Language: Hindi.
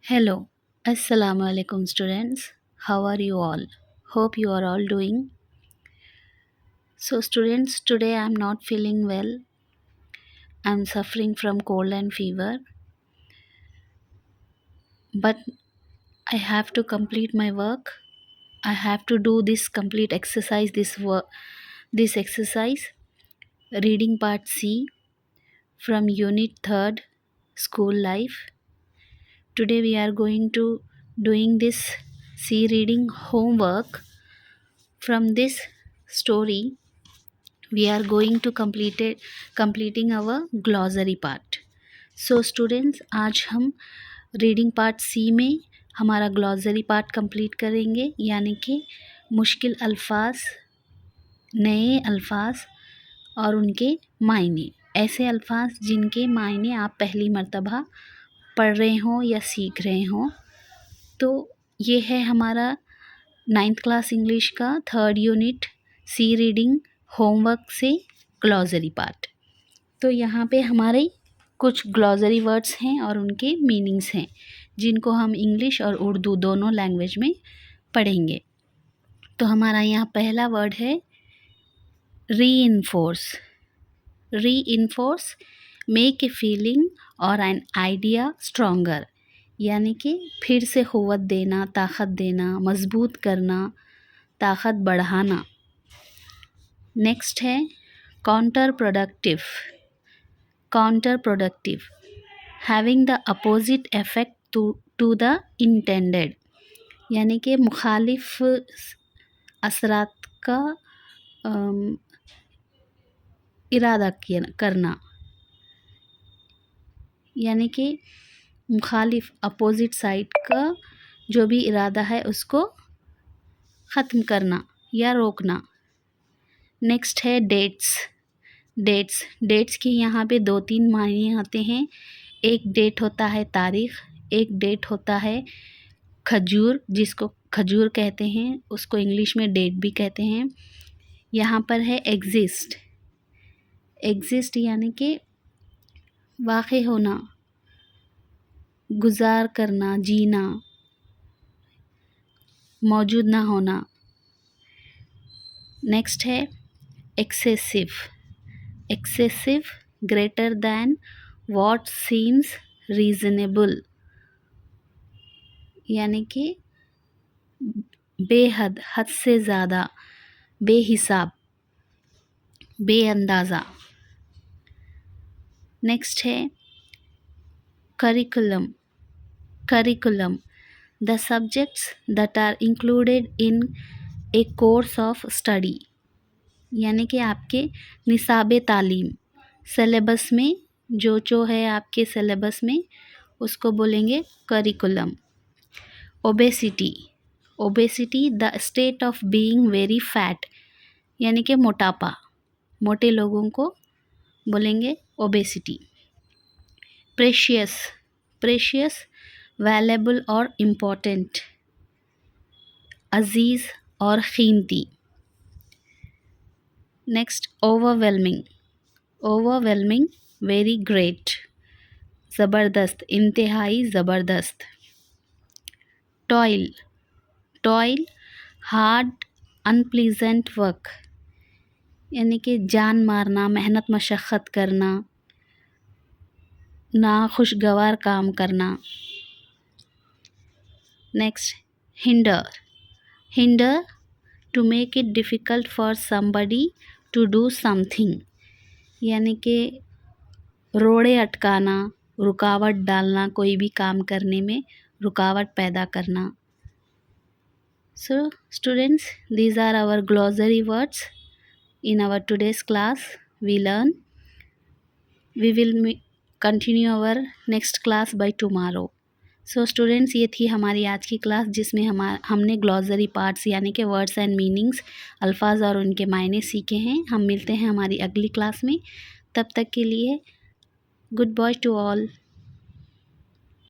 Hello, Assalamu alaikum students. How are you all? Hope you are all doing. So students, today I am not feeling well. I am suffering from cold and fever, but I have to complete my work. I have to do this complete exercise, this exercise, reading part C from unit 3rd, school life. Today we are going to doing this C reading homework. From this story we are going to completing our glossary part. So students, आज हम रीडिंग पार्ट सी में हमारा ग्लॉसरी पार्ट कंप्लीट करेंगे, यानी कि मुश्किल अल्फाज, नए अल्फाज और उनके मायने, ऐसे अल्फाज जिनके मायने आप पहली मर्तबा पढ़ रहे हों या सीख रहे हों। तो ये है हमारा 9th क्लास इंग्लिश का 3rd यूनिट सी रीडिंग होमवर्क से ग्लॉसरी पार्ट। तो यहाँ पे हमारे कुछ ग्लॉसरी वर्ड्स हैं और उनके मीनिंग्स हैं, जिनको हम इंग्लिश और उर्दू दोनों लैंग्वेज में पढ़ेंगे। तो हमारा यहाँ पहला वर्ड है reinforce. Reinforce, make a feeling और एन आइडिया स्ट्रॉन्गर, यानी कि फिर से क़ुव्वत देना, ताकत देना, मजबूत करना, ताकत बढ़ाना। नेक्स्ट है counterproductive. Counterproductive, having the opposite effect to the intended, यानी कि मुखालिफ असरात का इरादा करना, यानी कि मुखालिफ अपोजिट साइड का जो भी इरादा है उसको ख़त्म करना या रोकना। नेक्स्ट है डेट्स। डेट्स की यहाँ पे 2-3 मायने आते हैं। एक डेट होता है तारीख़, एक डेट होता है खजूर, जिसको खजूर कहते हैं, उसको इंग्लिश में डेट भी कहते हैं। यहाँ पर है एग्जिस्ट। एग्जिस्ट यानी कि वाक़ई होना, गुज़ार करना, जीना, मौजूद ना होना। नेक्स्ट है excessive. Excessive, greater than what seems reasonable, यानी कि बेहद, हद से ज़्यादा, बेहिसाब, बेअंदाज़ा। नेक्स्ट है curriculum. Curriculum, the subjects that are included in a course of study, यानी कि आपके निसाब तालीम, सिलेबस में जो है आपके सिलेबस में, उसको बोलेंगे curriculum. Obesity. Obesity, the state of being very fat, यानी कि मोटापा, मोटे लोगों को बोलेंगे ओबेसिटी। प्रेशियस। प्रेशियस, वैल्यूएबल और इम्पोर्टेंट, अजीज़ और कीमती। Next overwhelming. Overwhelming, very great, ज़बरदस्त, इंतहाई ज़बरदस्त। Toil. Toil, hard unpleasant work, यानी कि जान मारना, मेहनत मशक्क़त करना, नाखुशगवार काम करना। Next hinder. Hinder, to make it difficult for somebody to do something, यानी कि रोड़े अटकाना, रुकावट डालना, कोई भी काम करने में रुकावट पैदा करना। So students, these are our glossary words in our today's class. We will continue our next class by tomorrow. So students, ये थी हमारी आज की क्लास, जिसमें हमने ग्लॉसरी पार्ट्स यानी कि वर्ड्स एंड मीनिंग्स, अल्फाज और उनके मायने सीखे हैं। हम मिलते हैं हमारी अगली क्लास में। तब तक के लिए गुड बाय टू ऑल।